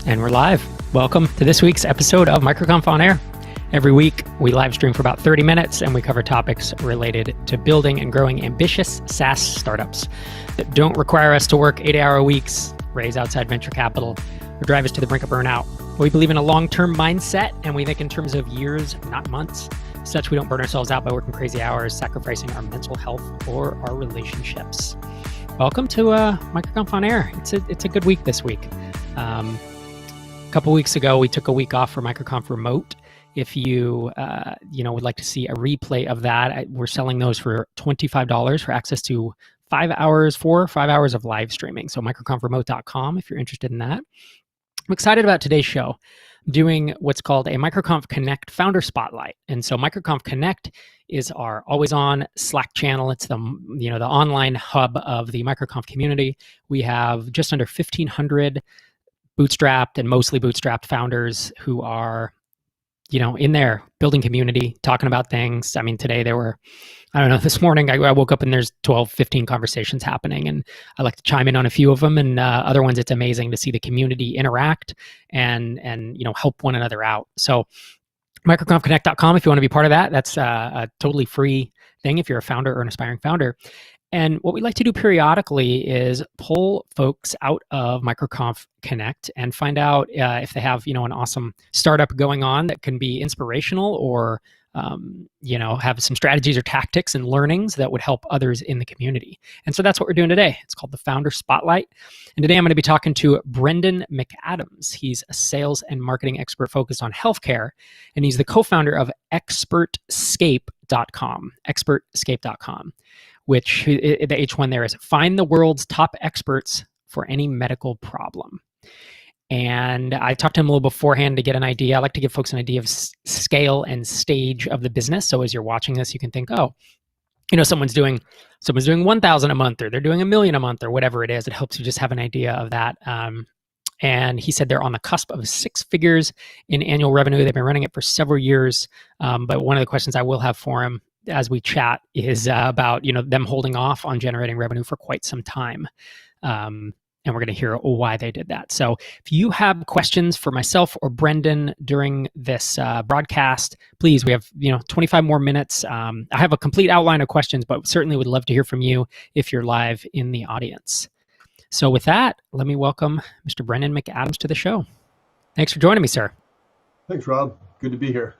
And we're live. Welcome to this week's episode of MicroConf On Air. Every week, we live stream for about 30 minutes and we cover topics related to building and growing ambitious SaaS startups that don't require us to work 8-hour weeks, raise outside venture capital, or drive us to the brink of burnout. We believe in a long-term mindset and we think in terms of years, not months. Such we don't burn ourselves out by working crazy hours, sacrificing our mental health or our relationships. Welcome to MicroConf On Air. It's a good week this week. A couple weeks ago, we took a week off for MicroConf Remote. If you would like to see a replay of that, we're selling those for $25 for access to 5 hours of live streaming. So microconfremote.com if you're interested in that. I'm excited about today's show. I'm doing what's called a MicroConf Connect Founder Spotlight. And so MicroConf Connect is our always-on Slack channel. It's the online hub of the MicroConf community. We have just under 1,500 bootstrapped and mostly bootstrapped founders who are, in there building community, talking about things. I mean, today there were, this morning I woke up and there's 12, 15 conversations happening and I like to chime in on a few of them, and other ones it's amazing to see the community interact and help one another out. So microconfconnect.com if you want to be part of that. That's a totally free thing if you're a founder or an aspiring founder. And what we like to do periodically is pull folks out of MicroConf Connect and find out if they have, an awesome startup going on that can be inspirational or, have some strategies or tactics and learnings that would help others in the community. And so that's what we're doing today. It's called the Founder Spotlight. And today I'm going to be talking to Brendan McAdams. He's a sales and marketing expert focused on healthcare, and he's the co-founder of Expertscape.com, Expertscape.com. Which the H1 there is find the world's top experts for any medical problem. And I talked to him a little beforehand to get an idea. I like to give folks an idea of scale and stage of the business. So as you're watching this, you can think, someone's doing 1,000 a month, or they're doing $1 million a month, or whatever it is. It helps you just have an idea of that. And he said they're on the cusp of 6 figures in annual revenue. They've been running it for several years. But one of the questions I will have for him as we chat is about them holding off on generating revenue for quite some time, and we're going to hear why they did that. So if you have questions for myself or Brendan during this broadcast, please, we have 25 more minutes. I have a complete outline of questions, but certainly would love to hear from you if you're live in the audience. So with that, let me welcome Mr. Brendan McAdams to the show. Thanks for joining me, sir. Thanks, Rob. Good to be here.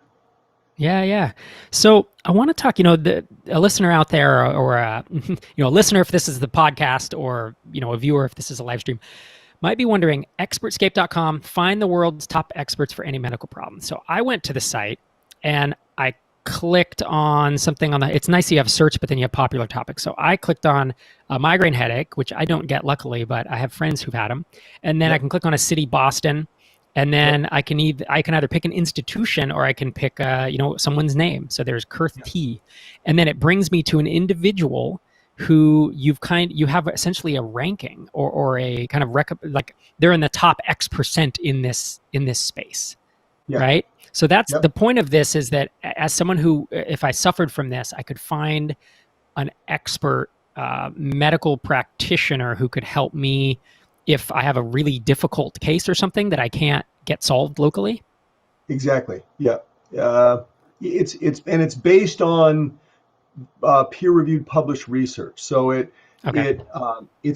Yeah. So I want to talk, a listener out there or a listener, if this is the podcast, or, a viewer, if this is a live stream, might be wondering, expertscape.com, find the world's top experts for any medical problem. So I went to the site and I clicked on something it's nice you have search, but then you have popular topics. So I clicked on a migraine headache, which I don't get luckily, but I have friends who've had them. And then I can click on a city, Boston. And then I can either pick an institution or I can pick someone's name. So there's Kurth T, and then it brings me to an individual who you have essentially a ranking or a kind of like they're in the top X% in this space, right? So that's the point of this, is that as someone who, if I suffered from this, I could find an expert medical practitioner who could help me if I have a really difficult case or something that I can't get solved locally. Exactly. Yeah. It's based on peer-reviewed published research. So it's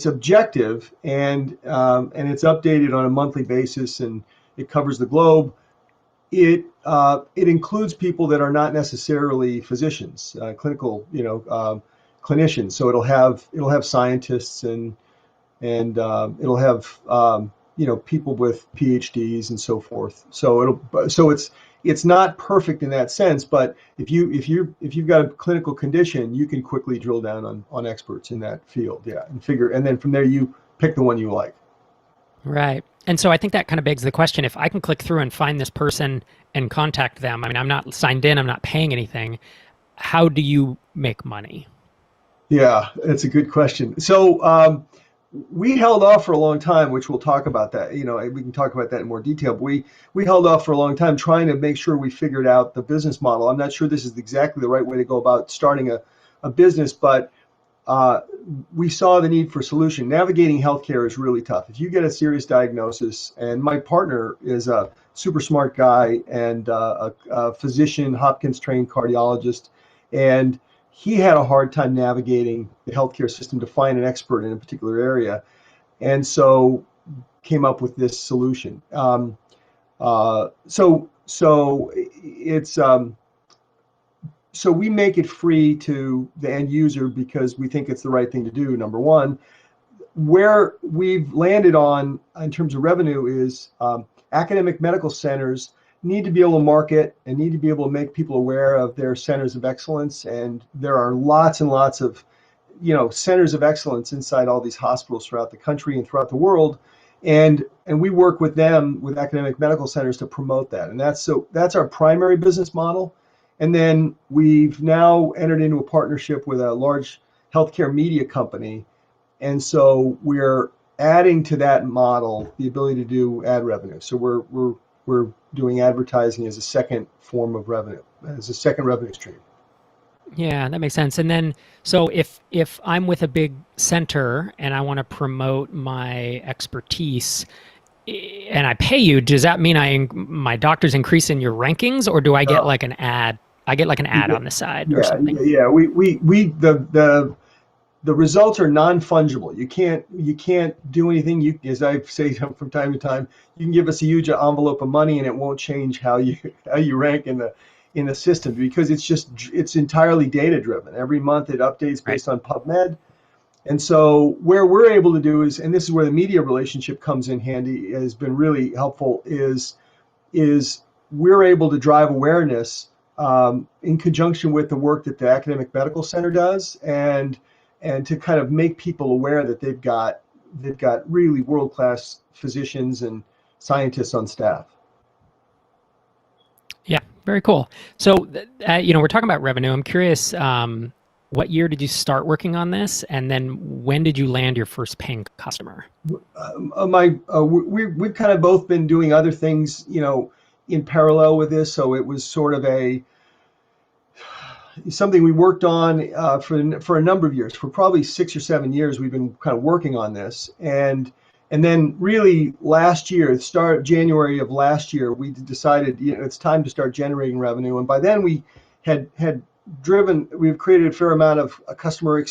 objective and it's updated on a monthly basis, and it covers the globe. It includes people that are not necessarily physicians, clinical, clinicians. So it'll have scientists and it'll have people with PhDs and so forth. So it's not perfect in that sense, but if you've got a clinical condition, you can quickly drill down on experts in that field, and then from there you pick the one you like. Right. And so I think that kind of begs the question, if I can click through and find this person and contact them, I mean, I'm not signed in, I'm not paying anything. How do you make money? Yeah, that's a good question. So we held off for a long time, which we'll talk about that. We can talk about that in more detail. But we held off for a long time trying to make sure we figured out the business model. I'm not sure this is exactly the right way to go about starting a business, but we saw the need for a solution. Navigating healthcare is really tough. If you get a serious diagnosis, and my partner is a super smart guy and a physician, Hopkins trained cardiologist, and he had a hard time navigating the healthcare system to find an expert in a particular area, and so came up with this solution. So we make it free to the end user because we think it's the right thing to do, number one. Where we've landed on in terms of revenue is academic medical centers need to be able to market and need to be able to make people aware of their centers of excellence. And there are lots and lots of, centers of excellence inside all these hospitals throughout the country and throughout the world. And we work with them, with academic medical centers, to promote that. And that's our primary business model. And then we've now entered into a partnership with a large healthcare media company. And so we're adding to that model the ability to do ad revenue. So we're doing advertising as a second form of revenue, as a second revenue stream. Yeah, that makes sense. And then, so if I'm with a big center and I want to promote my expertise and I pay you, does that mean my doctor's increase in your rankings, or do I get like an ad? I get like an ad on the side or something. Yeah. The results are non-fungible. You can't do anything. As I say from time to time, you can give us a huge envelope of money and it won't change how you rank in the system, because it's entirely data driven. Every month it updates based on PubMed. And so where we're able to do is, and this is where the media relationship comes in handy, has been really helpful, is we're able to drive awareness in conjunction with the work that the academic medical center does, and to kind of make people aware that they've got really world-class physicians and scientists on staff. Yeah, very cool. So, we're talking about revenue. I'm curious, what year did you start working on this, and then when did you land your first paying customer? We've kind of both been doing other things, in parallel with this. So it was sort of something we worked on for a number of years. For probably 6 or 7 years, we've been kind of working on this, and then really last year, January of last year, we decided it's time to start generating revenue. And by then we we've created a fair amount of customer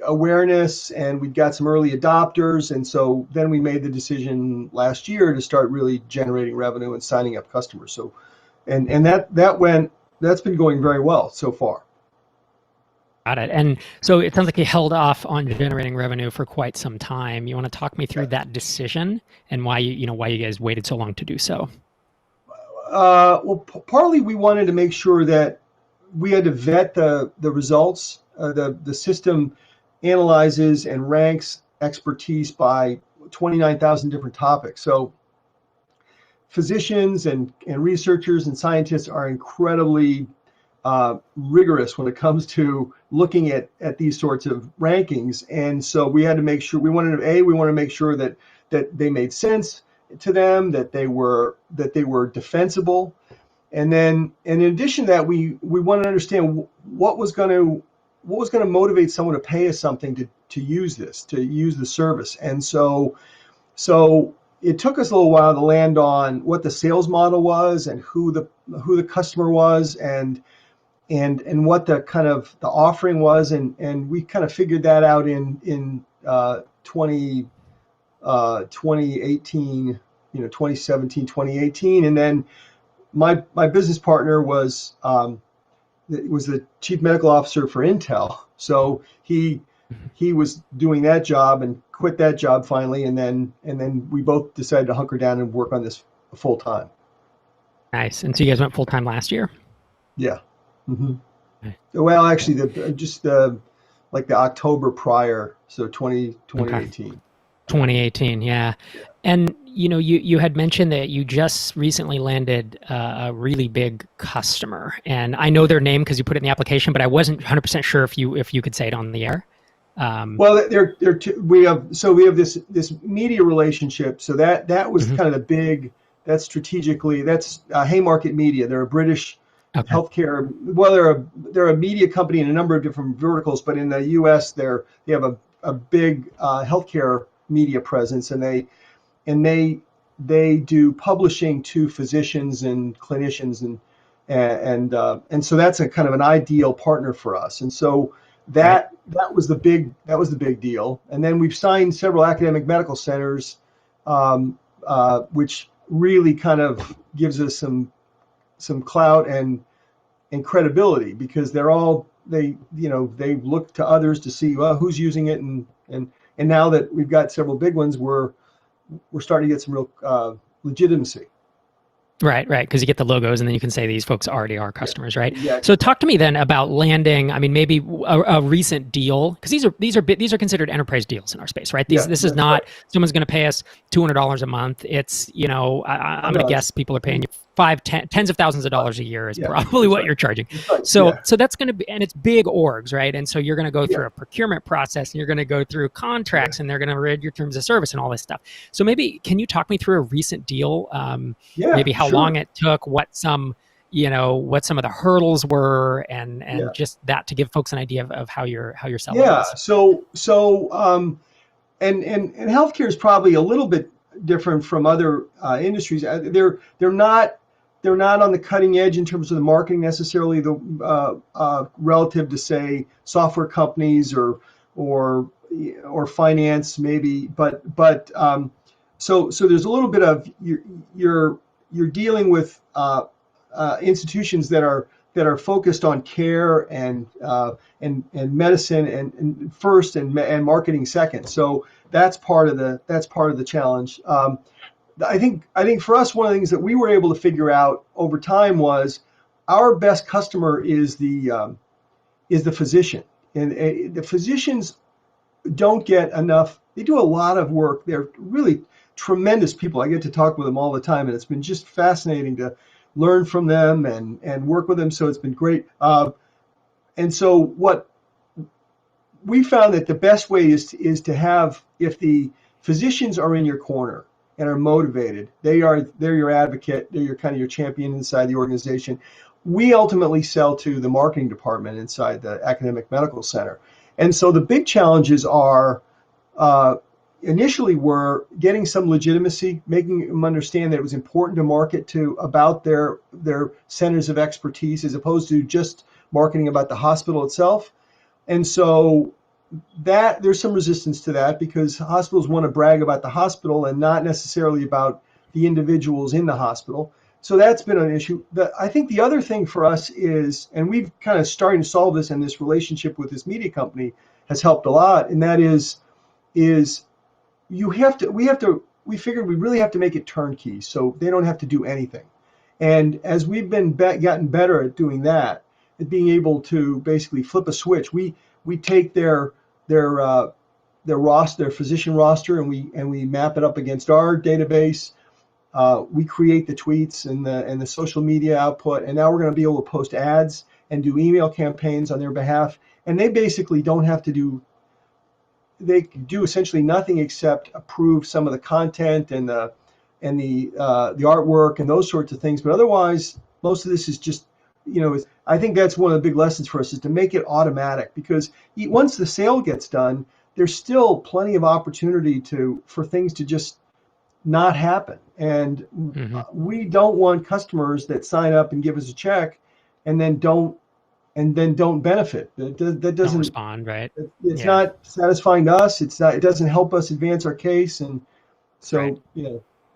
awareness, and we've got some early adopters. And so then we made the decision last year to start really generating revenue and signing up customers. So, and that's been going very well so far. Got it. And so it sounds like you held off on generating revenue for quite some time. You want to talk me through that decision and why you guys waited so long to do so? Partly we wanted to make sure that we had to vet the results. The system analyzes and ranks expertise by 29,000 different topics. So physicians and researchers and scientists are incredibly rigorous when it comes to looking at these sorts of rankings. And so we had to make sure, we wanted to make sure that they made sense to them, that they were defensible. And then, in addition to that, we wanted to understand what was going to motivate someone to pay us something to use the service. And so it took us a little while to land on what the sales model was and who the customer was and what the kind of the offering was, and we kind of figured that out in 2018, 2017, 2018, and then my business partner was the chief medical officer for Intel, so he was doing that job and quit that job finally, and then we both decided to hunker down and work on this full time. Nice. And so you guys went full time last year? Yeah. Mm-hmm. Okay. Well, actually, the October prior, so 2018. Okay. 2018, yeah. And you had mentioned that you just recently landed a really big customer, and I know their name because you put it in the application, but I wasn't 100% sure if you could say it on the air. Well, we have this media relationship, so that was kind of the big. That's strategically, that's Haymarket Media. They're a British Okay. healthcare. Well, they're a media company in a number of different verticals, but in the U.S. they have a big healthcare media presence, and they do publishing to physicians and clinicians, and so that's a kind of an ideal partner for us. And so Right. that was the big deal. And then we've signed several academic medical centers, which really kind of gives us some clout and credibility, because they look to others to see, well, who's using it, and now that we've got several big ones, we're starting to get some real legitimacy. Right, right. Because you get the logos, and then you can say these folks already are customers, right? Exactly. So talk to me then about landing. I mean, maybe a recent deal, because these are considered enterprise deals in our space, right? This is not someone's going to pay us $200 a month. It's I'm going to guess people are paying you tens of thousands of dollars a year is probably what you're charging. Right. So that's going to be, and it's big orgs, right? And so you're going to go through a procurement process, and you're going to go through contracts, and they're going to read your terms of service and all this stuff. So maybe can you talk me through a recent deal? Maybe how long it took, what some of the hurdles were, and just that, to give folks an idea of how you're selling. Yeah. This. So and healthcare is probably a little bit different from other industries. They're not on the cutting edge in terms of the marketing necessarily, relative to, say, software companies or finance maybe, but so there's a little bit of you're dealing with institutions that are focused on care and medicine and first, and marketing second. So that's part of the challenge. I think for us, one of the things that we were able to figure out over time was our best customer is the physician, and the physicians don't get enough. They do a lot of work. They're really tremendous people. I get to talk with them all the time, and it's been just fascinating to learn from them and work with them. So it's been great. And so what we found, that the best way is to have, if the physicians are in your corner and are motivated, they're your advocate, they're your champion inside the organization. We ultimately sell to the marketing department inside the academic medical center. And so the big challenges are, initially, were getting some legitimacy, making them understand that it was important to market about their centers of expertise, as opposed to just marketing about the hospital itself. And so that there's some resistance to that, because hospitals want to brag about the hospital and not necessarily about the individuals in the hospital. So that's been an issue. I think the other thing for us is, and we've kind of starting to solve this, and this relationship with this media company has helped a lot, and that is we figured we really have to make it turnkey, so they don't have to do anything. And as we've gotten better at doing that, at being able to basically flip a switch, we take their physician roster, and we map it up against our database. We create the tweets and the social media output, and now we're going to be able to post ads and do email campaigns on their behalf. And they basically don't have to do. They do essentially nothing except approve some of the content and the artwork and those sorts of things. But otherwise, most of this is just, I think that's one of the big lessons for us, is to make it automatic, because once the sale gets done, there's still plenty of opportunity for things to just not happen. And we don't want customers that sign up and give us a check and then don't benefit. That doesn't don't respond, right? It's not satisfying to us. It doesn't help us advance our case. And so,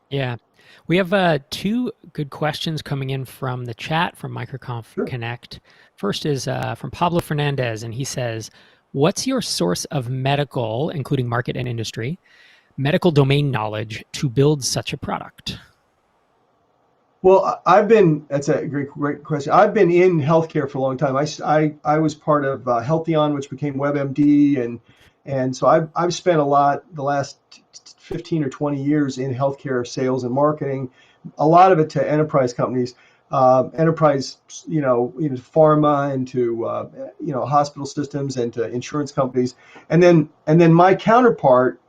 Yeah. We have two good questions coming in from the chat from MicroConf Connect. First is from Pablo Fernandez, and he says, what's your source of medical, including market and industry, medical domain knowledge to build such a product? Well, that's a great question. I've been in healthcare for a long time. I was part of Healthion, which became WebMD, and so I've spent a lot the last 15 or 20 years in healthcare sales and marketing, a lot of it to enterprise companies, enterprise, pharma, and to hospital systems, and to insurance companies. And then my counterpart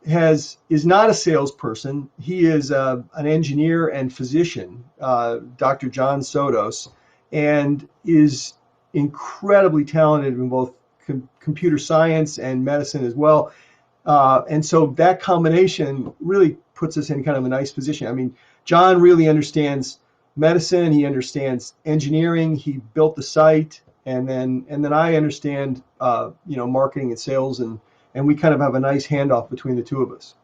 is not a salesperson. He is an engineer and physician, Dr. John Sotos, and is incredibly talented in both computer science and medicine as well. And so that combination really puts us in kind of a nice position. I mean, John really understands medicine. He understands engineering. He built the site, and then I understand marketing and sales, and we kind of have a nice handoff between the two of us.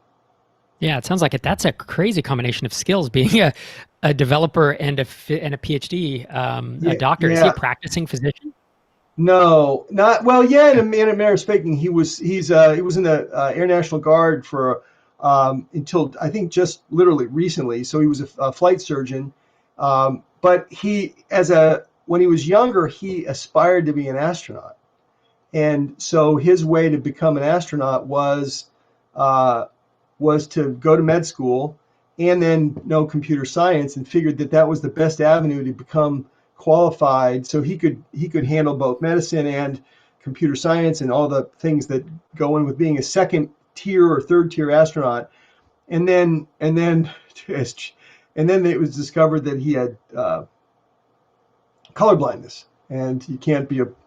Yeah, it sounds like it. That's a crazy combination of skills, being a developer and a PhD, a doctor. Is he a practicing physician? No, not well. Yeah, in a manner of speaking, he was in the Air National Guard for until I think just literally recently. So he was a flight surgeon, but when he was younger, he aspired to be an astronaut, and so his way to become an astronaut was to go to med school and then know computer science, and figured that was the best avenue to become qualified, so he could handle both medicine and computer science and all the things that go in with being a second tier or third tier astronaut. And then it was discovered that he had color blindness, and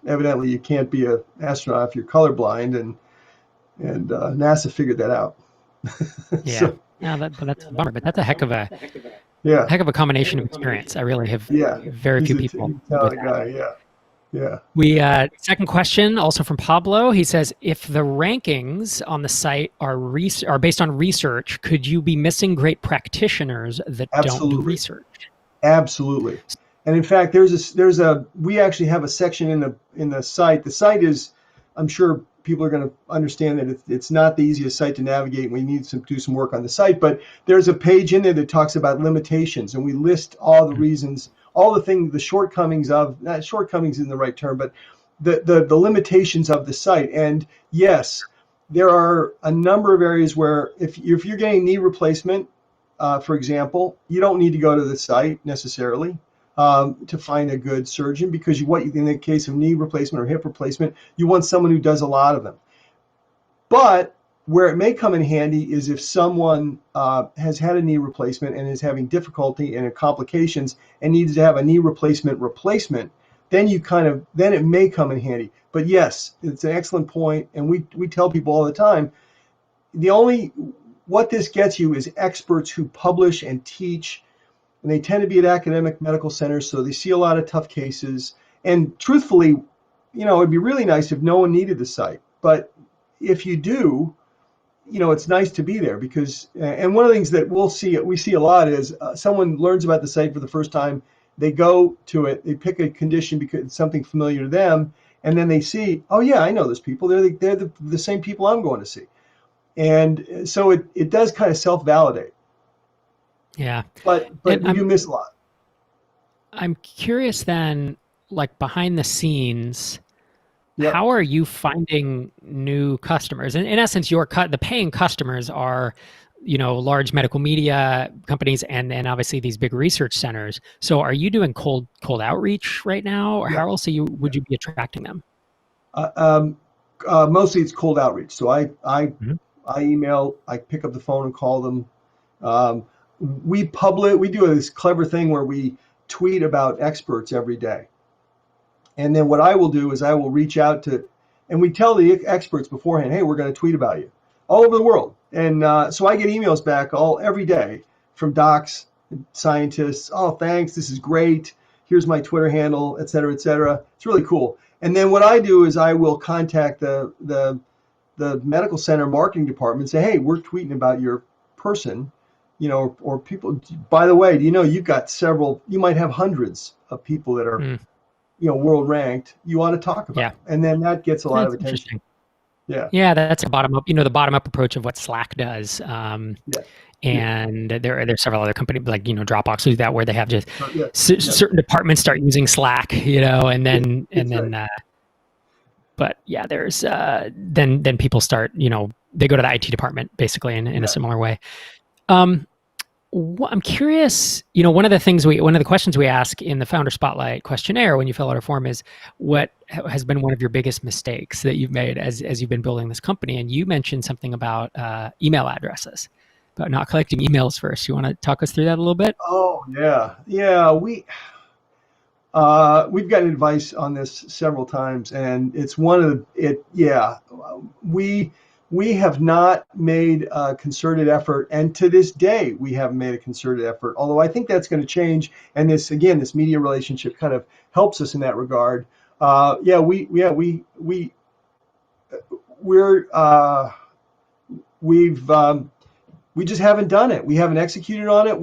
evidently you can't be an astronaut if you're colorblind, and NASA figured that out. Yeah. So, that's a bummer, but that's a heck of a combination of experience. I really have very few people. Yeah. Second question, also from Pablo. He says, if the rankings on the site are based on research, could you be missing great practitioners that don't do research? Absolutely. And in fact, we actually have a section in the site. The site is, I'm sure people are going to understand that it's not the easiest site to navigate. We need to do some work on the site, but there's a page in there that talks about limitations, and we list all the reasons, all the things, the shortcomings of, not shortcomings isn't the right term, but the limitations of the site. And yes, there are a number of areas where if you're getting knee replacement, for example, you don't need to go to the site necessarily to find a good surgeon, because in the case of knee replacement or hip replacement, you want someone who does a lot of them. But where it may come in handy is if someone has had a knee replacement and is having difficulty and complications and needs to have a knee replacement, then it may come in handy. But yes, it's an excellent point, and we tell people all the time, what this gets you is experts who publish and teach. And they tend to be at academic medical centers, so they see a lot of tough cases. And truthfully, it'd be really nice if no one needed the site. But if you do, it's nice to be there, because, and one of the things that we see a lot is someone learns about the site for the first time, they go to it, they pick a condition because it's something familiar to them, and then they see, oh yeah, I know those people. They're the same people I'm going to see. And so it does kind of self-validate. Yeah. But you miss a lot. I'm curious then, like behind the scenes, how are you finding new customers? In essence, the paying customers are, large medical media companies and obviously these big research centers. So are you doing cold outreach right now, or how else would you be attracting them? Mostly it's cold outreach. So I email, I pick up the phone and call them. We do this clever thing where we tweet about experts every day. And then what I will do is I will reach out and we tell the experts beforehand, hey, we're going to tweet about you all over the world. And so I get emails back every day from docs, scientists. Oh, thanks. This is great. Here's my Twitter handle, et cetera, et cetera. It's really cool. And then what I do is I will contact the medical center marketing department and say, hey, we're tweeting about your person. Or people, by the way, you've got you might have hundreds of people that are, world ranked. You ought to talk about. And then that gets a lot of attention. Yeah, that's a bottom up. The bottom up approach of what Slack does. And there are several other companies like Dropbox do that, where they have just certain departments start using Slack, and then but yeah, there's then people start they go to the IT department basically in a similar way. I'm curious, one of the questions we ask in the Founder Spotlight questionnaire when you fill out a form is what has been one of your biggest mistakes that you've made as you've been building this company? And you mentioned something about email addresses, about not collecting emails first. You want to talk us through that a little bit? Oh yeah. We've gotten advice on this several times, and it's one of the we have not made a concerted effort, and to this day we haven't made a concerted effort. Although I think that's going to change, and this media relationship kind of helps us in that regard. We just haven't done it. We haven't executed on it.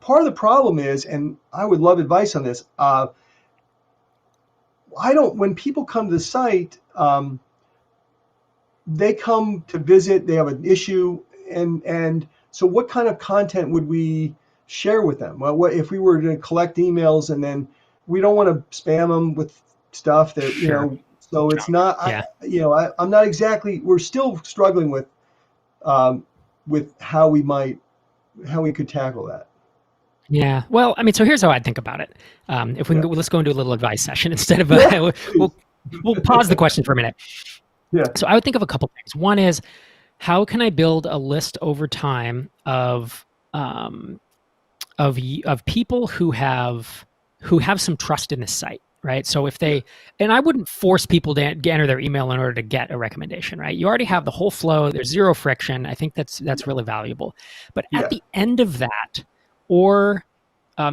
Part of the problem is, and I would love advice on this. When people come to the site, they come to visit, they have an issue, and so what kind of content would we share with them? Well, what if we were to collect emails, and then we don't want to spam them with stuff that, Sure. so it's not, Yeah. I'm not exactly, we're still struggling with how we could tackle that. Yeah. Well, I mean, so here's how I'd think about it. If we can let's go into a little advice session instead of we'll pause the question for a minute. Yeah. So I would think of a couple things. One is, how can I build a list over time of people who have some trust in this site, right? So if they, and I wouldn't force people to enter their email in order to get a recommendation, right? You already have the whole flow. There's zero friction. I think that's really valuable. But at the end of that, so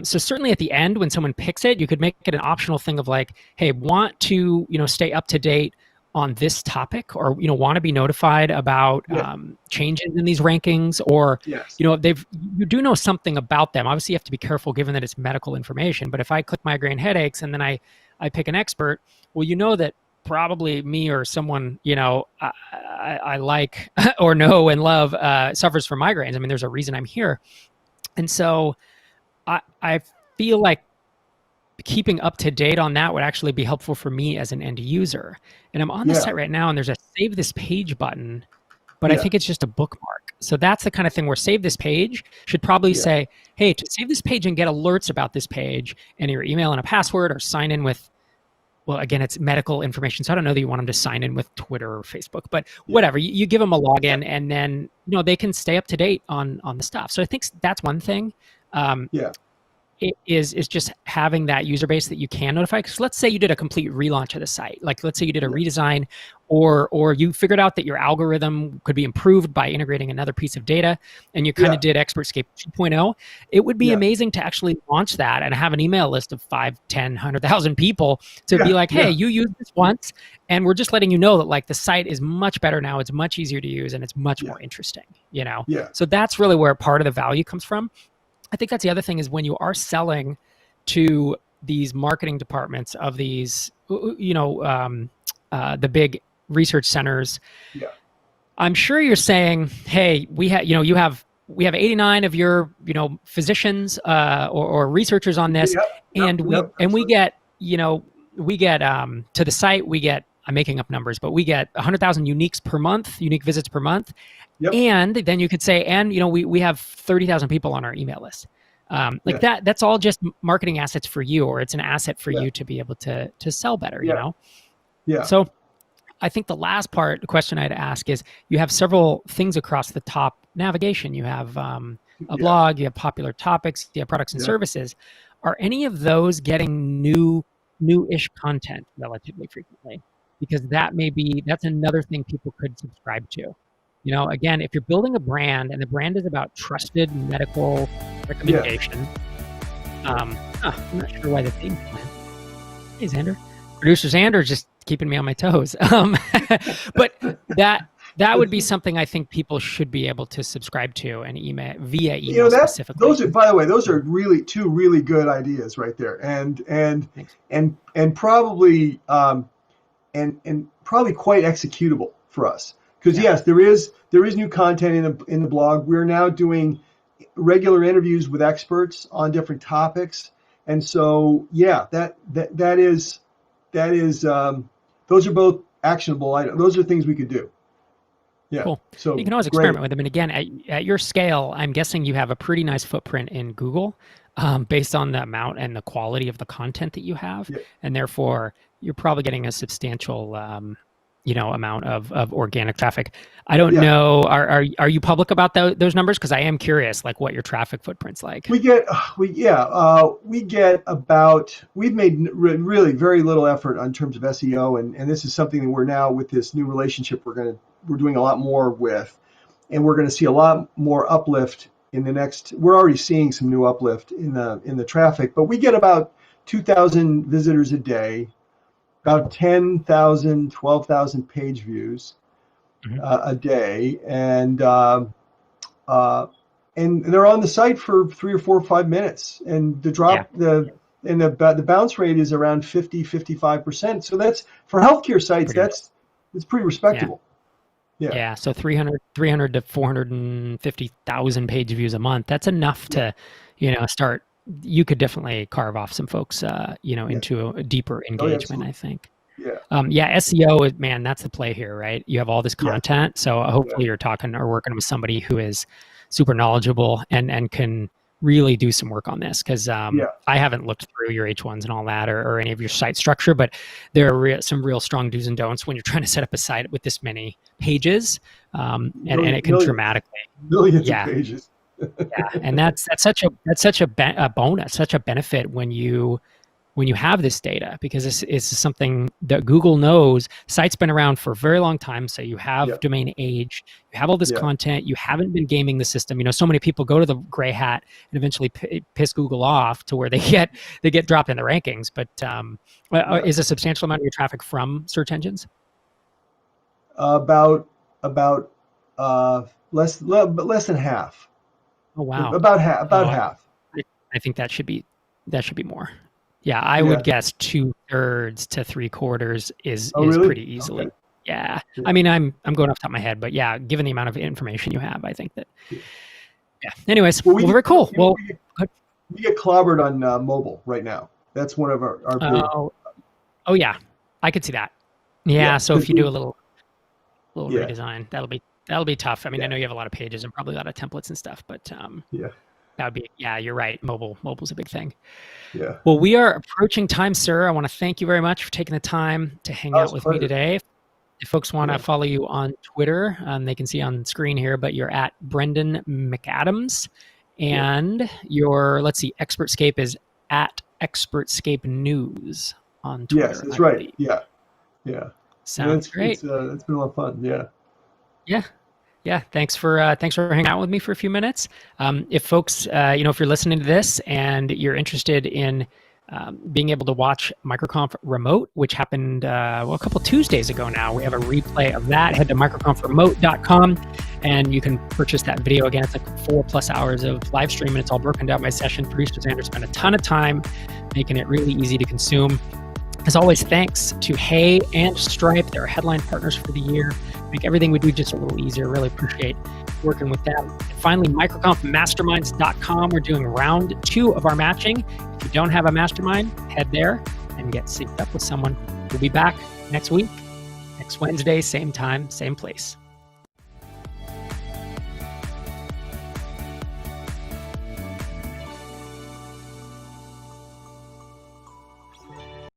certainly at the end when someone picks it, you could make it an optional thing of like, hey, want to stay up to date on this topic, or want to be notified about changes in these rankings, or you do know something about them. Obviously you have to be careful given that it's medical information, but if I click migraine headaches and then I pick an expert, well, that probably me or someone I like or know and love suffers from migraines. I mean, there's a reason I'm here. And so I feel like keeping up to date on that would actually be helpful for me as an end user. And I'm on the site right now, and there's a save this page button, but I think it's just a bookmark. So that's the kind of thing where save this page should probably say, hey, to save this page and get alerts about this page, enter your email and a password, or sign in with, well, again, it's medical information. So I don't know that you want them to sign in with Twitter or Facebook, but whatever, you give them a login, and then, they can stay up to date on the stuff. So I think that's one thing. It is just having that user base that you can notify. Because let's say you did a complete relaunch of the site. Like, let's say you did a redesign, or you figured out that your algorithm could be improved by integrating another piece of data, and you kind of did Expertscape 2.0. It would be amazing to actually launch that and have an email list of 5, 10, 100,000 people to be like, hey, you used this once, and we're just letting you know that like the site is much better now. It's much easier to use, and it's much more interesting. So that's really where part of the value comes from. I think that's the other thing, is when you are selling to these marketing departments of these, the big research centers. I'm sure you're saying, hey, we have 89 of your, physicians or researchers on this, and we get to the site, I'm making up numbers, but we get 100,000 unique visits per month. And then you could say, and we have 30,000 people on our email list. That's all just marketing assets for you, or it's an asset for you to be able to sell better, So I think the last question I'd ask is, you have several things across the top navigation. You have a blog, you have popular topics, you have products and services. Are any of those getting new-ish content relatively frequently? Because that's another thing people could subscribe to. Again, if you're building a brand and the brand is about trusted medical recommendation, I'm not sure why the theme's playing. Hey, Xander. Producer Xander's just keeping me on my toes. But that would be something I think people should be able to subscribe to and via email specifically. Those are, by the way, really two really good ideas right there, and probably and probably quite executable for us. Because there is new content in the blog. We're now doing regular interviews with experts on different topics, and so that is those are both actionable items. Those are things we could do. Yeah. Cool. So You can always great. experiment with them. And again, at your scale, I'm guessing you have a pretty nice footprint in Google, based on the amount and the quality of the content that you have. Yeah. And therefore, you're probably getting a substantial, amount of organic traffic. I don't Yeah. know. Are you public about those numbers? Because I am curious, like what your traffic footprint's like. We get about, we've made really very little effort on terms of SEO, and this is something that we're now, with this new relationship, we're doing a lot more with, and we're going to see a lot more uplift in the next. We're already seeing some new uplift in the traffic, but we get about 2,000 visitors a day, about 10,000, 12,000 page views a day, and they're on the site for 3 or 4 or 5 minutes, and the bounce rate is around 50-55%. So that's, for healthcare sites, it's pretty respectable. Yeah. So 300 to 450,000 page views a month. That's enough to, start. You could definitely carve off some folks, into a deeper engagement, I think. Yeah. SEO, man, that's the play here, right? You have all this content. So hopefully you're talking or working with somebody who is super knowledgeable and can really do some work on this. Because I haven't looked through your H1s and all that, or any of your site structure, but there are some real strong do's and don'ts when you're trying to set up a site with this many pages, and it can dramatically millions of pages. And that's such a bonus, such a benefit when you have this data, because this is something that Google knows. Site's been around for a very long time, so you have domain age, you have all this content, you haven't been gaming the system. So many people go to the gray hat and eventually piss Google off to where they get dropped in the rankings. But is a substantial amount of your traffic from search engines? About less than half. Oh wow! About half. I think that should be more. Yeah, I would guess 2/3 to 3/4 is really? Pretty easily. Okay. Yeah. I mean, I'm going off the top of my head, but yeah, given the amount of information you have, I think that. Yeah. Anyways, very cool. We get clobbered on mobile right now. That's one of our big. Oh yeah, I could see that. Yeah. So if you do a little redesign, that'll be tough. I mean, I know you have a lot of pages and probably a lot of templates and stuff, but that would be, you're right. Mobile's a big thing. Yeah. Well, we are approaching time, sir. I want to thank you very much for taking the time to hang out with me today. If folks want to follow you on Twitter, they can see on screen here, but you're at Brendan McAdams, and your, Expertscape is at Expertscape News on Twitter. Yes, that's right. Yeah. Sounds great. It's been a lot of fun. Yeah. Thanks for hanging out with me for a few minutes. If folks, if you're listening to this and you're interested in being able to watch MicroConf remote, which happened a couple Tuesdays ago now, we have a replay of that. Head to microconfremote.com and you can purchase that video. Again, it's like 4+ hours of live stream, and it's all broken down by session. Producers Andrew spent a ton of time making it really easy to consume. As always, thanks to Hey and Stripe. They're headline partners for the year. Make everything we do just a little easier. Really appreciate working with them. And finally, microconfmasterminds.com. We're doing round 2 of our matching. If you don't have a mastermind, head there and get synced up with someone. We'll be back next week, next Wednesday, same time, same place.